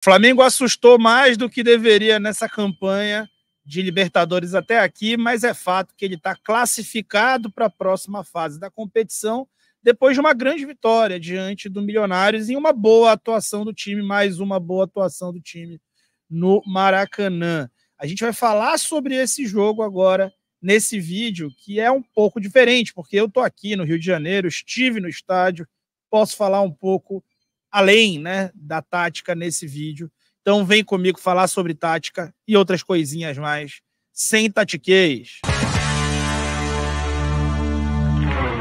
O Flamengo assustou mais do que deveria nessa campanha de Libertadores até aqui, mas é fato que ele está classificado para a próxima fase da competição depois de uma grande vitória diante do Milionários e uma boa atuação do time, mais uma boa atuação do time no Maracanã. A gente vai falar sobre esse jogo agora nesse vídeo, que é um pouco diferente, porque eu estou aqui no Rio de Janeiro, estive no estádio, posso falar um pouco além, né, da tática nesse vídeo. Então vem comigo falar sobre tática e outras coisinhas mais, sem tatiquez.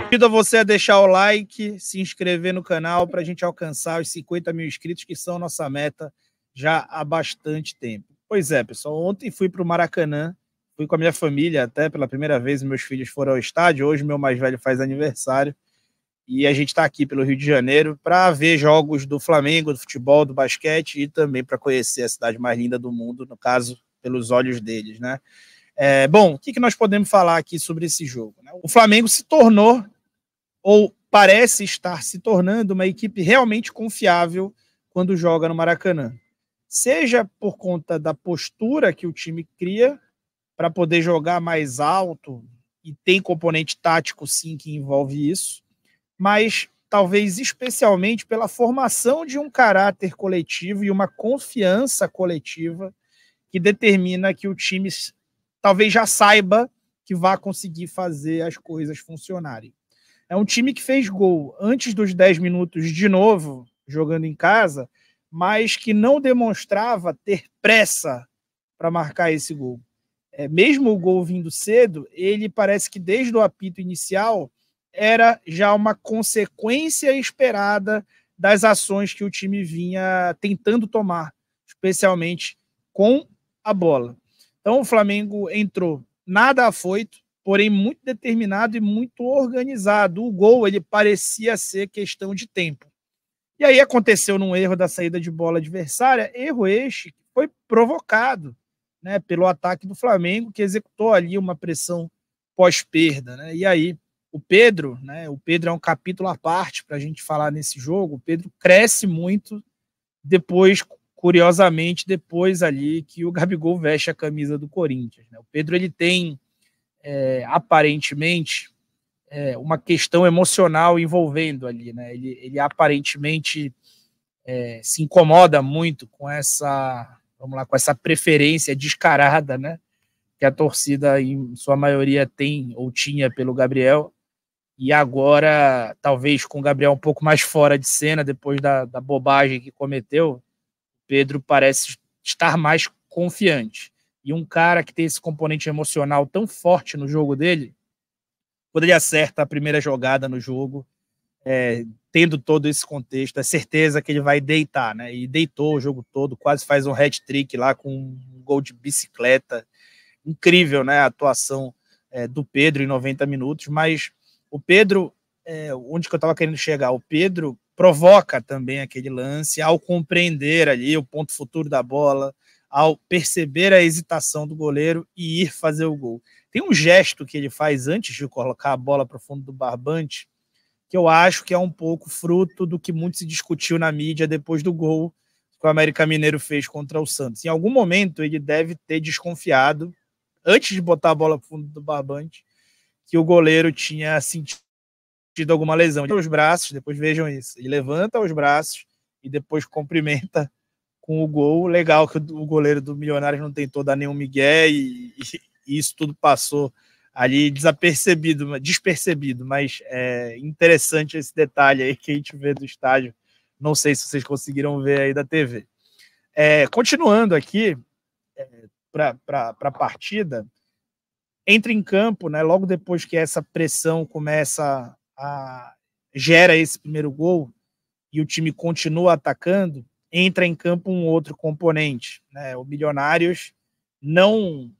Convido a você a deixar o like, se inscrever no canal para a gente alcançar os 50 mil inscritos, que são nossa meta já há bastante tempo. Pois é, pessoal, ontem fui para o Maracanã, fui com a minha família até pela primeira vez, meus filhos foram ao estádio, hoje meu mais velho faz aniversário, e a gente está aqui pelo Rio de Janeiro para ver jogos do Flamengo, do futebol, do basquete e também para conhecer a cidade mais linda do mundo, no caso, pelos olhos deles, né? Bom, o que nós podemos falar aqui sobre esse jogo, né? O Flamengo se tornou, ou parece estar se tornando, uma equipe realmente confiável quando joga no Maracanã. Seja por conta da postura que o time cria para poder jogar mais alto, e tem componente tático sim que envolve isso, mas talvez especialmente pela formação de um caráter coletivo e uma confiança coletiva que determina que o time talvez já saiba que vai conseguir fazer as coisas funcionarem. É um time que fez gol antes dos 10 minutos de novo, jogando em casa, mas que não demonstrava ter pressa para marcar esse gol. Mesmo o gol vindo cedo, ele parece que desde o apito inicial era já uma consequência esperada das ações que o time vinha tentando tomar, especialmente com a bola. Então o Flamengo entrou nada afoito, porém muito determinado e muito organizado. O gol ele parecia ser questão de tempo. E aí aconteceu num erro da saída de bola adversária, erro este que foi provocado, né, pelo ataque do Flamengo, que executou ali uma pressão pós-perda, né? E aí o Pedro, né? O Pedro é um capítulo à parte para a gente falar nesse jogo. O Pedro cresce muito depois, curiosamente, depois ali que o Gabigol veste a camisa do Corinthians, né? O Pedro ele tem aparentemente uma questão emocional envolvendo ali, né? Ele aparentemente se incomoda muito com essa, vamos lá, com essa preferência descarada, né? Que a torcida em sua maioria tem ou tinha pelo Gabriel. E agora, talvez com o Gabriel um pouco mais fora de cena, depois da bobagem que cometeu, o Pedro parece estar mais confiante. E um cara que tem esse componente emocional tão forte no jogo dele, quando ele acerta a primeira jogada no jogo, tendo todo esse contexto, é certeza que ele vai deitar, né? E deitou o jogo todo, quase faz um hat-trick lá com um gol de bicicleta. Incrível, né? A atuação do Pedro em 90 minutos, mas o Pedro, onde que eu estava querendo chegar? O Pedro provoca também aquele lance ao compreender ali o ponto futuro da bola, ao perceber a hesitação do goleiro e ir fazer o gol. Tem um gesto que ele faz antes de colocar a bola para o fundo do barbante, que eu acho que é um pouco fruto do que muito se discutiu na mídia depois do gol que o América Mineiro fez contra o Santos. Em algum momento ele deve ter desconfiado, antes de botar a bola para o fundo do barbante, que o goleiro tinha sentido alguma lesão. Os braços, depois vejam isso. Ele levanta os braços e depois cumprimenta com o gol. Legal que o goleiro do Milionários não tentou dar nenhum migué e isso tudo passou ali despercebido, mas é interessante esse detalhe aí que a gente vê do estádio. Não sei se vocês conseguiram ver aí da TV. Continuando aqui para a partida, entra em campo, né, logo depois que essa pressão começa gera esse primeiro gol e o time continua atacando, entra em campo um outro componente, né? O Milionários não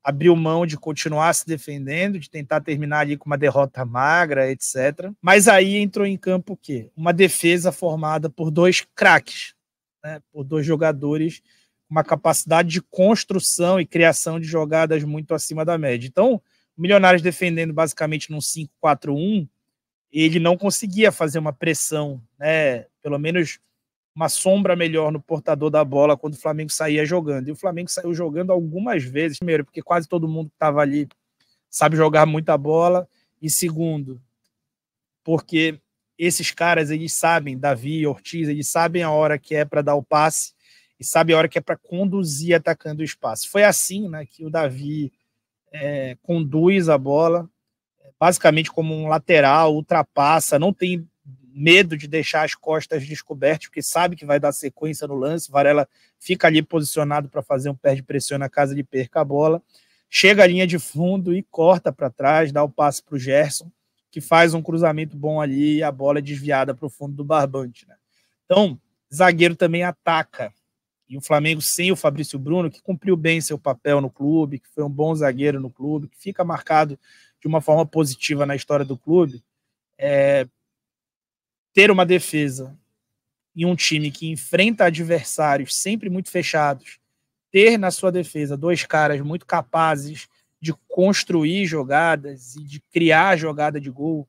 abriu mão de continuar se defendendo, de tentar terminar ali com uma derrota magra, etc. Mas aí entrou em campo o quê? Uma defesa formada por dois craques, né? Por dois jogadores com uma capacidade de construção e criação de jogadas muito acima da média. Então, o Milionários defendendo basicamente num 5-4-1, ele não conseguia fazer uma pressão, né? Pelo menos uma sombra melhor no portador da bola quando o Flamengo saía jogando. E o Flamengo saiu jogando algumas vezes, primeiro, porque quase todo mundo que estava ali sabe jogar muita bola, e segundo, porque esses caras, eles sabem, Davi, Ortiz, eles sabem a hora que é para dar o passe e sabem a hora que é para conduzir atacando o espaço. Foi assim, né, que o Davi conduz a bola, basicamente como um lateral, ultrapassa, não tem medo de deixar as costas descobertas, porque sabe que vai dar sequência no lance. Varela fica ali posicionado para fazer um pé de pressão na casa de perca a bola, chega à linha de fundo e corta para trás, dá o passe para o Gerson, que faz um cruzamento bom ali e a bola é desviada para o fundo do barbante, né? Então, zagueiro também ataca. E o Flamengo, sem o Fabrício Bruno, que cumpriu bem seu papel no clube, que foi um bom zagueiro no clube, que fica marcado de uma forma positiva na história do clube, ter uma defesa e um time que enfrenta adversários sempre muito fechados, ter na sua defesa dois caras muito capazes de construir jogadas e de criar jogada de gol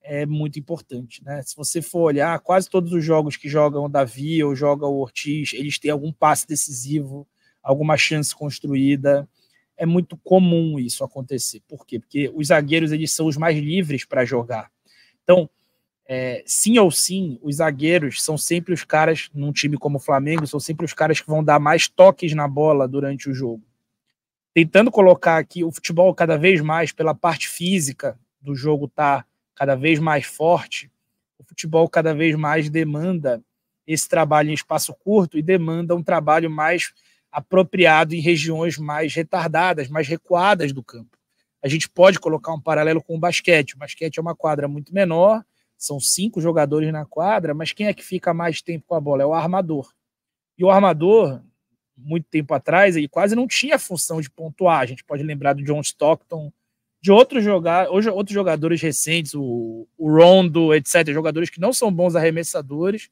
é muito importante, né? Se você for olhar, quase todos os jogos que jogam o Davi ou jogam o Ortiz, eles têm algum passe decisivo, alguma chance construída. É muito comum isso acontecer. Por quê? Porque os zagueiros, eles são os mais livres para jogar. Então, sim ou sim, os zagueiros são sempre os caras, num time como o Flamengo, são sempre os caras que vão dar mais toques na bola durante o jogo. Tentando colocar aqui o futebol cada vez mais pela parte física do jogo tá cada vez mais forte, o futebol cada vez mais demanda esse trabalho em espaço curto e demanda um trabalho mais apropriado em regiões mais retardadas, mais recuadas do campo. A gente pode colocar um paralelo com o basquete. O basquete é uma quadra muito menor, são 5 jogadores na quadra, mas quem é que fica mais tempo com a bola? É o armador. E o armador, muito tempo atrás, ele quase não tinha a função de pontuar. A gente pode lembrar do John Stockton, de outros jogadores recentes, o Rondo, etc., jogadores que não são bons arremessadores,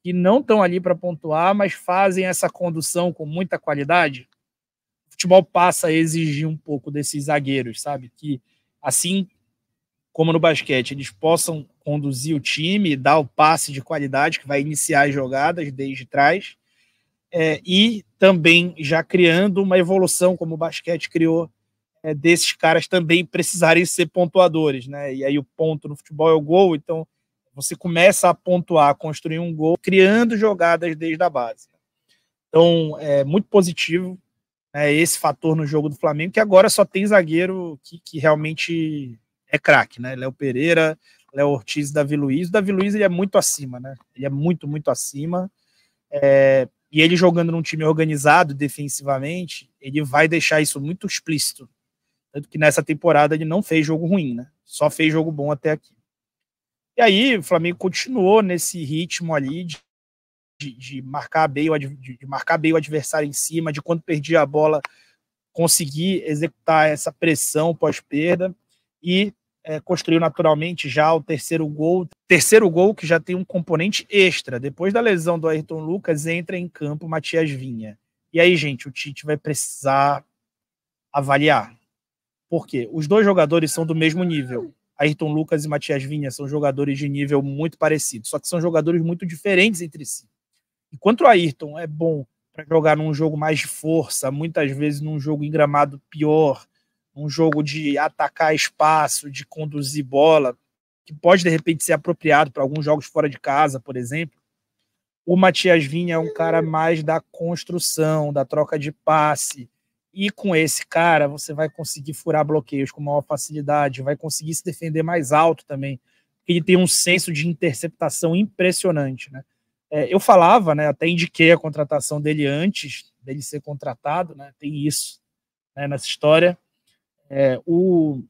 que não estão ali para pontuar, mas fazem essa condução com muita qualidade. O futebol passa a exigir um pouco desses zagueiros, sabe? Que, assim como no basquete, eles possam conduzir o time, dar o passe de qualidade que vai iniciar as jogadas desde trás, e também já criando uma evolução, como o basquete criou, desses caras também precisarem ser pontuadores, né? E aí o ponto no futebol é o gol, então você começa a pontuar, a construir um gol, criando jogadas desde a base. Então, é muito positivo esse fator no jogo do Flamengo, que agora só tem zagueiro que realmente é craque, né? Léo Pereira, Léo Ortiz e Davi Luiz. O Davi Luiz, ele é muito acima, né? Ele é muito, muito acima. E ele jogando num time organizado defensivamente, ele vai deixar isso muito explícito. Tanto que nessa temporada ele não fez jogo ruim, né? Só fez jogo bom até aqui. E aí o Flamengo continuou nesse ritmo ali de marcar bem o adversário em cima, de quando perdia a bola conseguir executar essa pressão pós-perda e construiu naturalmente já o terceiro gol que já tem um componente extra. Depois da lesão do Ayrton Lucas, entra em campo o Matias Vinha. E aí, gente, o Tite vai precisar avaliar. Por quê? Os dois jogadores são do mesmo nível. Ayrton Lucas e Matias Vinha são jogadores de nível muito parecido, só que são jogadores muito diferentes entre si. Enquanto o Ayrton é bom para jogar num jogo mais de força, muitas vezes num jogo em gramado pior, num jogo de atacar espaço, de conduzir bola, que pode de repente ser apropriado para alguns jogos fora de casa, por exemplo, o Matias Vinha é um cara mais da construção, da troca de passe, e com esse cara você vai conseguir furar bloqueios com maior facilidade, vai conseguir se defender mais alto também, porque ele tem um senso de interceptação impressionante, né? Eu falava, né, até indiquei a contratação dele antes dele ser contratado, né, tem isso, né, nessa história. O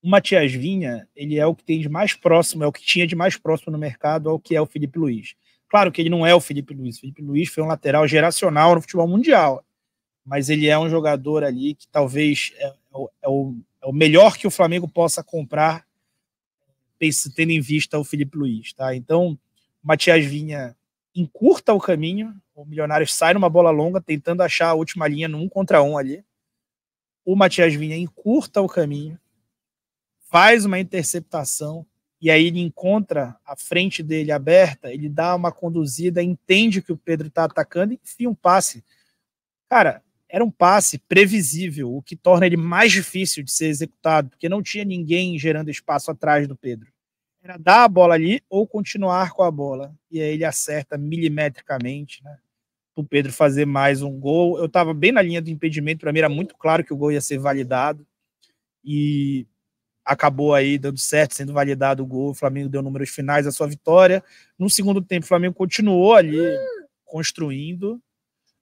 Matias Vinha, ele é o que tem de mais próximo, é o que tinha de mais próximo no mercado ao que é o Felipe Luiz. Claro que ele não é o Felipe Luiz. O Felipe Luiz foi um lateral geracional no futebol mundial, mas ele é um jogador ali que talvez é o melhor que o Flamengo possa comprar, tendo em vista o Felipe Luiz, tá? Então, o Matias Vinha encurta o caminho, o Milionários sai numa bola longa, tentando achar a última linha no 1 contra 1 ali. O Matias Vinha encurta o caminho, faz uma interceptação e aí ele encontra a frente dele aberta, ele dá uma conduzida, entende que o Pedro está atacando e enfia um passe. Cara, era um passe previsível, o que torna ele mais difícil de ser executado, porque não tinha ninguém gerando espaço atrás do Pedro. Era dar a bola ali ou continuar com a bola. E aí ele acerta milimetricamente, né? O Pedro fazer mais um gol. Eu estava bem na linha do impedimento, para mim era muito claro que o gol ia ser validado. E acabou aí dando certo, sendo validado o gol. O Flamengo deu números finais à sua vitória. No segundo tempo, o Flamengo continuou ali construindo.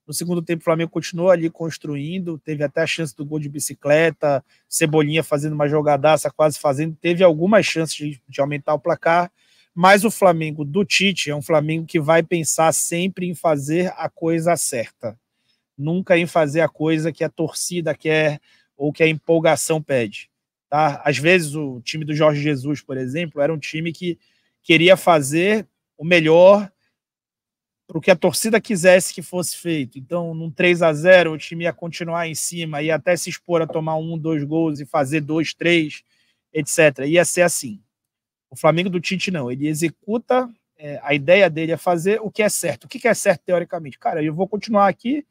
No segundo tempo, o Flamengo continuou ali construindo. Teve até a chance do gol de bicicleta. Cebolinha fazendo uma jogadaça, quase fazendo. Teve algumas chances de aumentar o placar. Mas o Flamengo do Tite é um Flamengo que vai pensar sempre em fazer a coisa certa. Nunca em fazer a coisa que a torcida quer ou que a empolgação pede. Tá? Às vezes o time do Jorge Jesus, por exemplo, era um time que queria fazer o melhor para o que a torcida quisesse que fosse feito. Então, num 3-0, o time ia continuar em cima, ia até se expor a tomar 1, 2 gols e fazer 2, 3, etc. Ia ser assim. O Flamengo do Tite não, ele executa, a ideia dele é fazer o que é certo. O que é certo teoricamente? Cara, eu vou continuar aqui,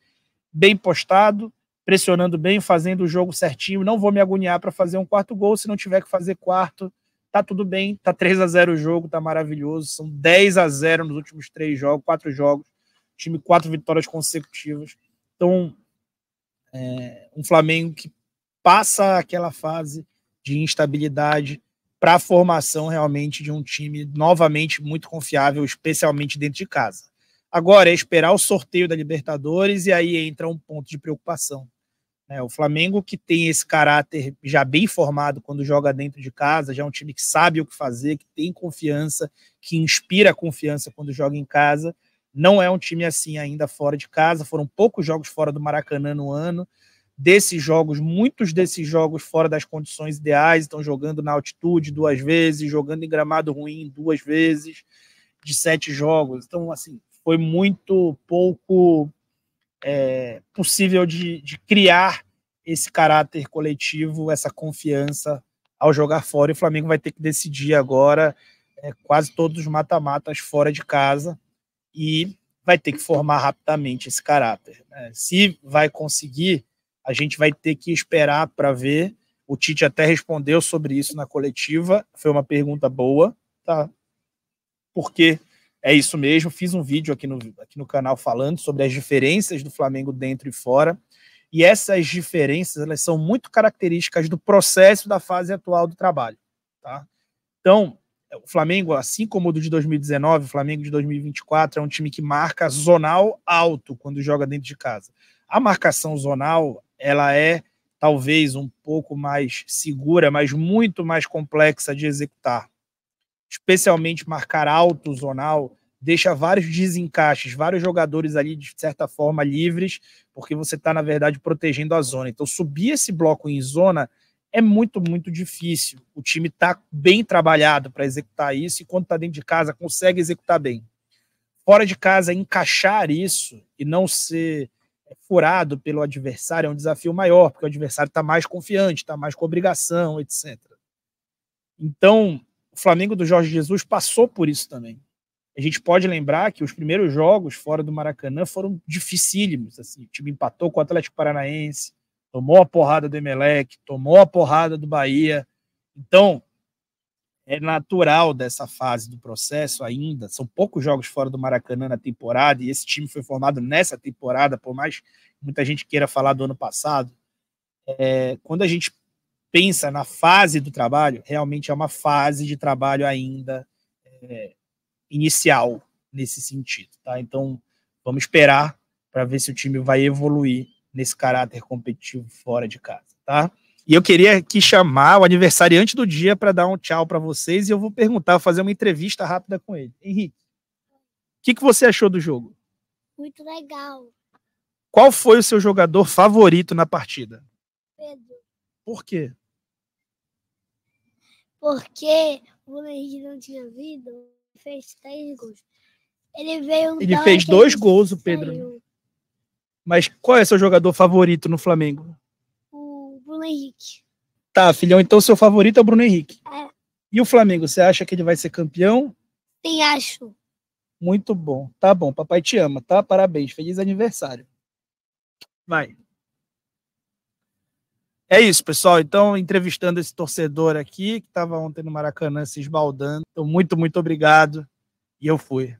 bem postado, pressionando bem, fazendo o jogo certinho, não vou me agoniar para fazer um quarto gol, se não tiver que fazer quarto, tá tudo bem, tá 3-0 o jogo, tá maravilhoso, são 10-0 nos últimos 3 jogos, 4 jogos, time 4 vitórias consecutivas. Então, um Flamengo que passa aquela fase de instabilidade para a formação realmente de um time novamente muito confiável, especialmente dentro de casa. Agora é esperar o sorteio da Libertadores e aí entra um ponto de preocupação. O Flamengo, que tem esse caráter já bem formado quando joga dentro de casa, já é um time que sabe o que fazer, que tem confiança, que inspira confiança quando joga em casa, não é um time assim ainda fora de casa. Foram poucos jogos fora do Maracanã no ano. Desses jogos, muitos desses jogos fora das condições ideais, estão jogando na altitude 2 vezes, jogando em gramado ruim 2 vezes, de 7 jogos. Então, assim, foi muito pouco possível de criar esse caráter coletivo, essa confiança ao jogar fora. E o Flamengo vai ter que decidir agora quase todos os mata-matas fora de casa e vai ter que formar rapidamente esse caráter. Se vai conseguir, a gente vai ter que esperar para ver. O Tite até respondeu sobre isso na coletiva, foi uma pergunta boa, tá? Porque é isso mesmo, fiz um vídeo aqui no canal falando sobre as diferenças do Flamengo dentro e fora, e essas diferenças, elas são muito características do processo da fase atual do trabalho, tá? Então, o Flamengo, assim como o de 2019, o Flamengo de 2024, é um time que marca zonal alto quando joga dentro de casa. A marcação zonal, ela é talvez um pouco mais segura, mas muito mais complexa de executar. Especialmente marcar alto zonal, deixa vários desencaixes, vários jogadores ali, de certa forma, livres, porque você está, na verdade, protegendo a zona. Então, subir esse bloco em zona é muito, muito difícil. O time está bem trabalhado para executar isso, e quando está dentro de casa, consegue executar bem. Fora de casa, encaixar isso e não ser furado pelo adversário é um desafio maior, porque o adversário está mais confiante, está mais com obrigação, etc. Então, o Flamengo do Jorge Jesus passou por isso também. A gente pode lembrar que os primeiros jogos fora do Maracanã foram dificílimos. Assim, o time empatou com o Atlético Paranaense, tomou a porrada do Emelec, tomou a porrada do Bahia. Então, é natural dessa fase do processo ainda. São poucos jogos fora do Maracanã na temporada, e esse time foi formado nessa temporada, por mais que muita gente queira falar do ano passado. Quando a gente pensa na fase do trabalho, realmente é uma fase de trabalho ainda inicial nesse sentido, tá? Então, vamos esperar para ver se o time vai evoluir nesse caráter competitivo fora de casa, tá? E eu queria aqui chamar o aniversariante do dia para dar um tchau para vocês, e eu vou perguntar, fazer uma entrevista rápida com ele. Henrique, o que você achou do jogo? Muito legal. Qual foi o seu jogador favorito na partida? Pedro. Por quê? Porque o Henrique não tinha vindo, fez 3 gols. Ele fez 2 gols, o Pedro. Saiu. Mas qual é seu jogador favorito no Flamengo? O Bruno Henrique. Tá, filhão, então seu favorito é o Bruno Henrique. É. E o Flamengo, você acha que ele vai ser campeão? Sim, acho. Muito bom. Tá bom, papai te ama, tá? Parabéns, feliz aniversário. Vai. É isso, pessoal. Então, entrevistando esse torcedor aqui, que estava ontem no Maracanã se esbaldando. Então, muito, muito obrigado. E eu fui.